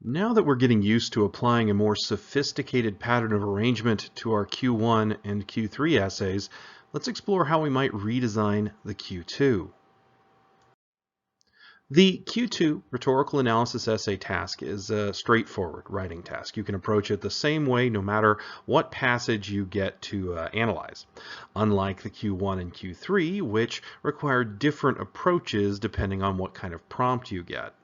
Now that we're getting used to applying a more sophisticated pattern of arrangement to our Q1 and Q3 essays, let's explore how we might redesign the Q2. The Q2 rhetorical analysis essay task is a straightforward writing task. You can approach it the same way no matter what passage you get to analyze. Unlike the Q1 and Q3, which require different approaches depending on what kind of prompt you get.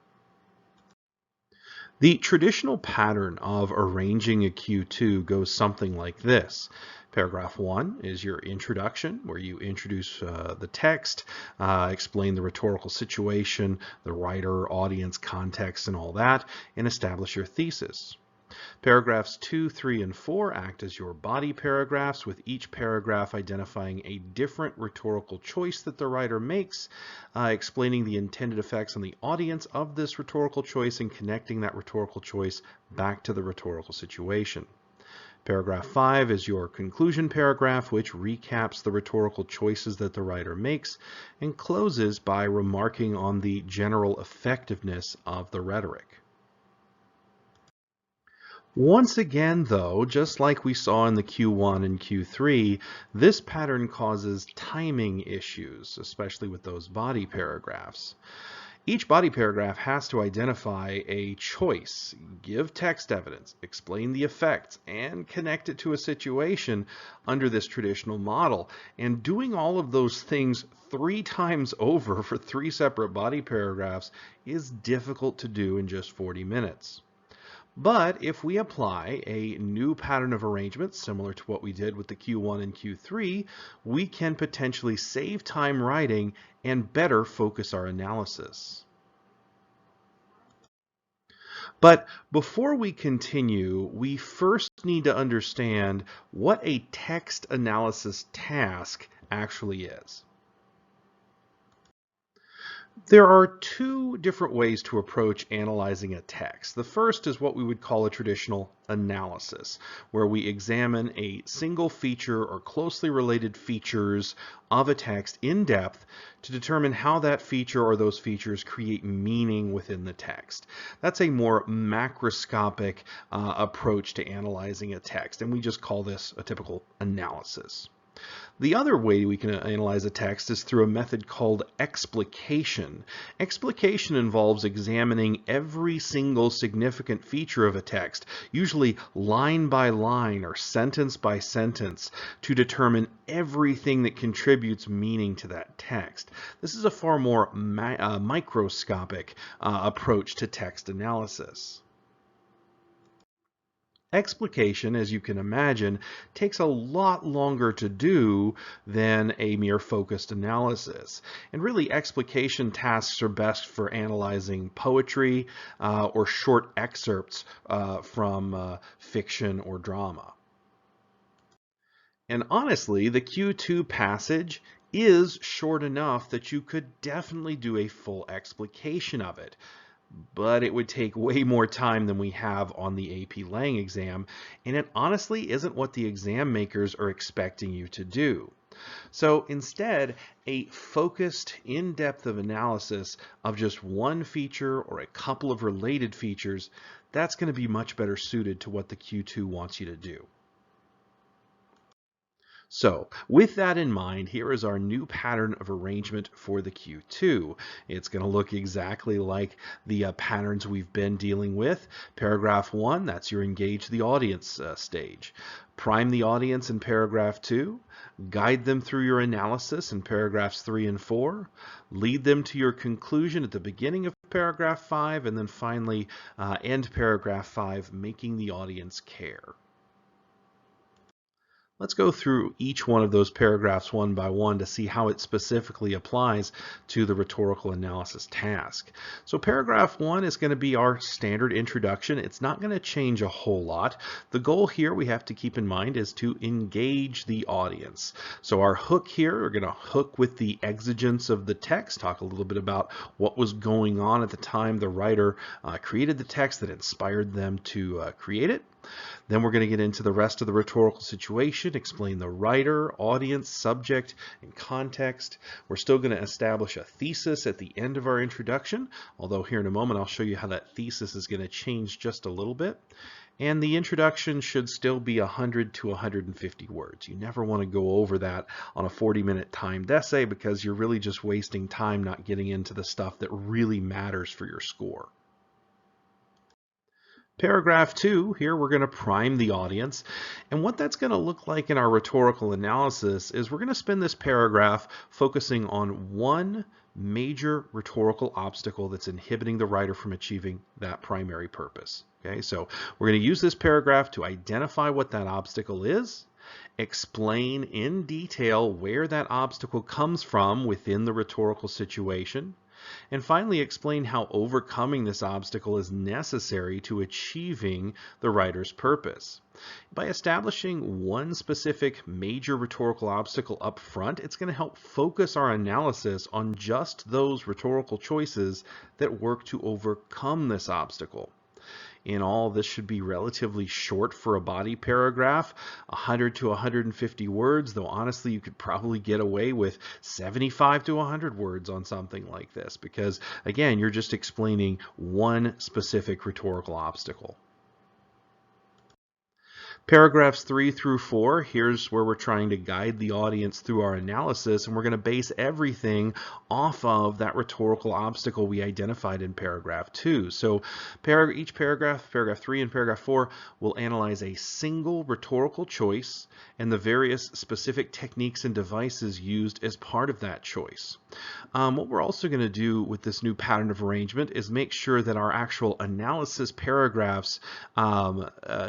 The traditional pattern of arranging a Q2 goes something like this. Paragraph 1 is your introduction, where you introduce the text, explain the rhetorical situation, the writer, audience, context, and all that, and establish your thesis. Paragraphs 2, 3, and 4 act as your body paragraphs, with each paragraph identifying a different rhetorical choice that the writer makes, explaining the intended effects on the audience of this rhetorical choice and connecting that rhetorical choice back to the rhetorical situation. Paragraph 5 is your conclusion paragraph, which recaps the rhetorical choices that the writer makes and closes by remarking on the general effectiveness of the rhetoric. Once again, though, just like we saw in the Q1 and Q3, this pattern causes timing issues, especially with those body paragraphs. Each body paragraph has to identify a choice, give text evidence, explain the effects, and connect it to a situation under this traditional model. And doing all of those things 3 times over for 3 separate body paragraphs is difficult to do in just 40 minutes. But if we apply a new pattern of arrangement similar to what we did with the Q1 and Q3, we can potentially save time writing and better focus our analysis. But before we continue, we first need to understand what a text analysis task actually is. There are 2 different ways to approach analyzing a text. The first is what we would call a traditional analysis, where we examine a single feature or closely related features of a text in depth to determine how that feature or those features create meaning within the text. That's a more macroscopic approach to analyzing a text, and we just call this a typical analysis. The other way we can analyze a text is through a method called explication. Explication involves examining every single significant feature of a text, usually line by line or sentence by sentence, to determine everything that contributes meaning to that text. This is a far more microscopic approach to text analysis. Explication, as you can imagine, takes a lot longer to do than a mere focused analysis. And really, explication tasks are best for analyzing poetry or short excerpts from fiction or drama. And honestly, the Q2 passage is short enough that you could definitely do a full explication of it. But it would take way more time than we have on the AP Lang exam, and it honestly isn't what the exam makers are expecting you to do. So instead, a focused, in-depth analysis of just one feature or a couple of related features, that's going to be much better suited to what the Q2 wants you to do. So with that in mind, here is our new pattern of arrangement for the Q2. It's going to look exactly like the patterns we've been dealing with. Paragraph 1, that's your engage the audience stage. Prime the audience in paragraph 2. Guide them through your analysis in paragraphs 3 and 4. Lead them to your conclusion at the beginning of paragraph 5. And then finally end paragraph 5, making the audience care. Let's go through each one of those paragraphs one by one to see how it specifically applies to the rhetorical analysis task. So paragraph 1 is going to be our standard introduction. It's not going to change a whole lot. The goal here we have to keep in mind is to engage the audience. So our hook here, we're going to hook with the exigence of the text, talk a little bit about what was going on at the time the writer created the text that inspired them to create it. Then we're going to get into the rest of the rhetorical situation, explain the writer, audience, subject, and context. We're still going to establish a thesis at the end of our introduction, although here in a moment I'll show you how that thesis is going to change just a little bit. And the introduction should still be 100 to 150 words. You never want to go over that on a 40-minute timed essay because you're really just wasting time not getting into the stuff that really matters for your score. Paragraph 2, here we're going to prime the audience. And what that's going to look like in our rhetorical analysis is we're going to spend this paragraph focusing on one major rhetorical obstacle that's inhibiting the writer from achieving that primary purpose. Okay, so we're going to use this paragraph to identify what that obstacle is, explain in detail where that obstacle comes from within the rhetorical situation, and finally explain how overcoming this obstacle is necessary to achieving the writer's purpose. By establishing one specific major rhetorical obstacle up front, it's going to help focus our analysis on just those rhetorical choices that work to overcome this obstacle. In all, this should be relatively short for a body paragraph, 100 to 150 words, though honestly you could probably get away with 75 to 100 words on something like this because, again, you're just explaining one specific rhetorical obstacle. Paragraphs 3 through 4, here's where we're trying to guide the audience through our analysis, and we're going to base everything off of that rhetorical obstacle we identified in paragraph 2. So each paragraph 3 and paragraph 4, will analyze a single rhetorical choice and the various specific techniques and devices used as part of that choice. What we're also going to do with this new pattern of arrangement is make sure that our actual analysis paragraphs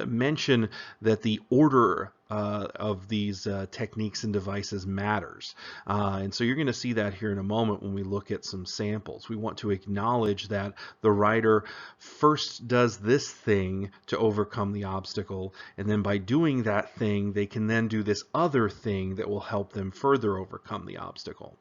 mention that the order of these techniques and devices matters. And so you're going to see that here in a moment when we look at some samples. We want to acknowledge that the writer first does this thing to overcome the obstacle, and then by doing that thing, they can then do this other thing that will help them further overcome the obstacle.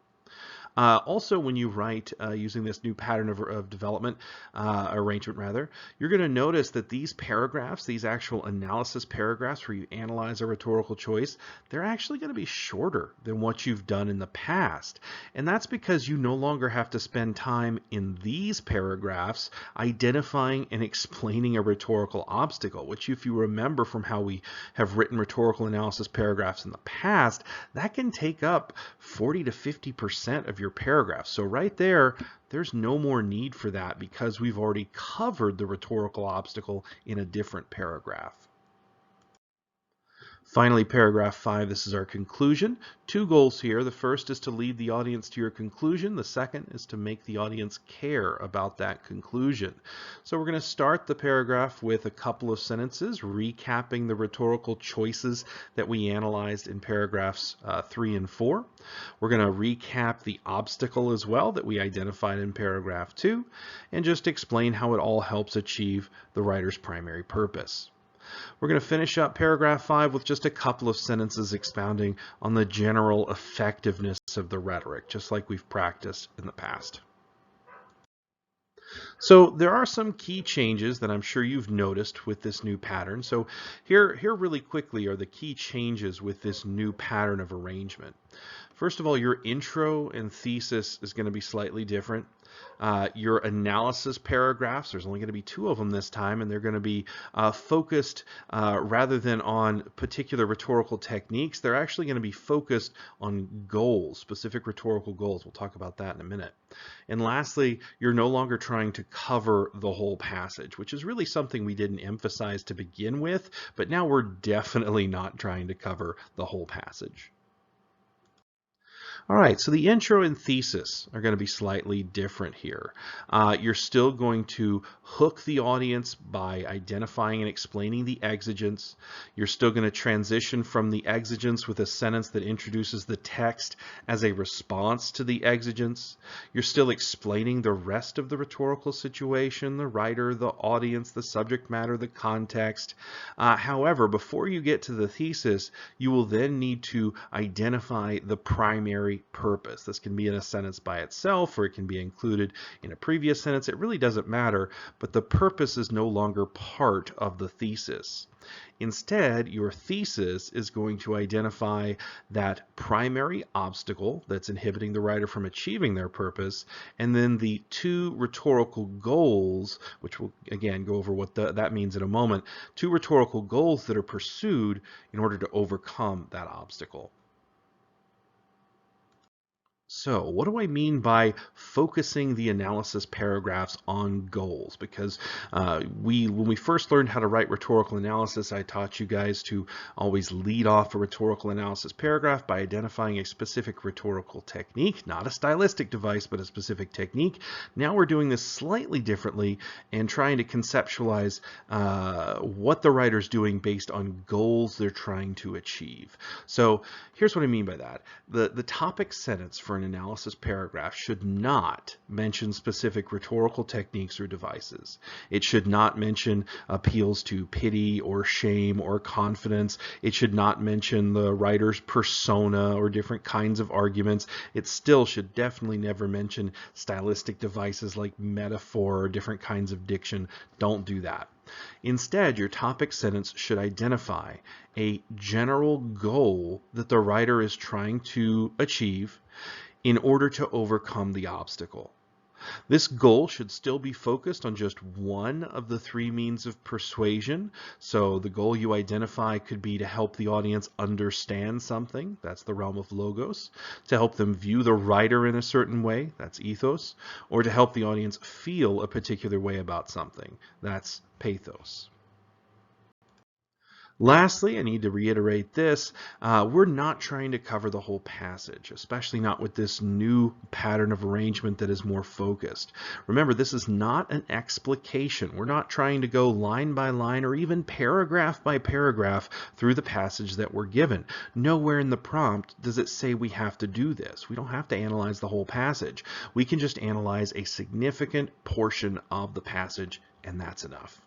Also, when you write using this new pattern of development, arrangement rather, you're going to notice that these paragraphs, these actual analysis paragraphs where you analyze a rhetorical choice, they're actually going to be shorter than what you've done in the past. And that's because you no longer have to spend time in these paragraphs identifying and explaining a rhetorical obstacle, which if you remember from how we have written rhetorical analysis paragraphs in the past, that can take up 40 to 50% of your paragraph. So right there, there's no more need for that because we've already covered the rhetorical obstacle in a different paragraph. Finally, paragraph 5, this is our conclusion. Two goals here. The first is to lead the audience to your conclusion. The second is to make the audience care about that conclusion. So we're going to start the paragraph with a couple of sentences recapping the rhetorical choices that we analyzed in paragraphs 3 and 4. We're going to recap the obstacle as well that we identified in paragraph 2 and just explain how it all helps achieve the writer's primary purpose. We're going to finish up paragraph 5 with just a couple of sentences expounding on the general effectiveness of the rhetoric, just like we've practiced in the past. So there are some key changes that I'm sure you've noticed with this new pattern. So here really quickly are the key changes with this new pattern of arrangement. First of all, your intro and thesis is going to be slightly different. Your analysis paragraphs, there's only going to be 2 of them this time, and they're going to be focused rather than on particular rhetorical techniques. They're actually going to be focused on goals, specific rhetorical goals. We'll talk about that in a minute. And lastly, you're no longer trying to cover the whole passage, which is really something we didn't emphasize to begin with, but now we're definitely not trying to cover the whole passage. All right, so the intro and thesis are going to be slightly different here. You're still going to hook the audience by identifying and explaining the exigence. You're still going to transition from the exigence with a sentence that introduces the text as a response to the exigence. You're still explaining the rest of the rhetorical situation, the writer, the audience, the subject matter, the context. However, before you get to the thesis, you will then need to identify the primary primary purpose. This can be in a sentence by itself, or it can be included in a previous sentence. It really doesn't matter, but the purpose is no longer part of the thesis. Instead, your thesis is going to identify that primary obstacle that's inhibiting the writer from achieving their purpose, and then the two rhetorical goals, which we'll again go over what that means in a moment, two rhetorical goals that are pursued in order to overcome that obstacle. So, what do I mean by focusing the analysis paragraphs on goals? Because when we first learned how to write rhetorical analysis, I taught you guys to always lead off a rhetorical analysis paragraph by identifying a specific rhetorical technique, not a stylistic device, but a specific technique. Now we're doing this slightly differently and trying to conceptualize what the writer's doing based on goals they're trying to achieve. So, here's what I mean by that. The topic sentence for an analysis paragraph should not mention specific rhetorical techniques or devices. It should not mention appeals to pity or shame or confidence. It should not mention the writer's persona or different kinds of arguments. It still should definitely never mention stylistic devices like metaphor or different kinds of diction. Don't do that. Instead, your topic sentence should identify a general goal that the writer is trying to achieve in order to overcome the obstacle. This goal should still be focused on just one of the three means of persuasion. So the goal you identify could be to help the audience understand something. That's the realm of logos. To help them view the writer in a certain way. That's ethos. Or to help the audience feel a particular way about something. That's pathos. Lastly, I need to reiterate this, we're not trying to cover the whole passage, especially not with this new pattern of arrangement that is more focused. Remember, this is not an explication. We're not trying to go line by line or even paragraph by paragraph through the passage that we're given. Nowhere in the prompt does it say we have to do this. We don't have to analyze the whole passage. We can just analyze a significant portion of the passage, and that's enough.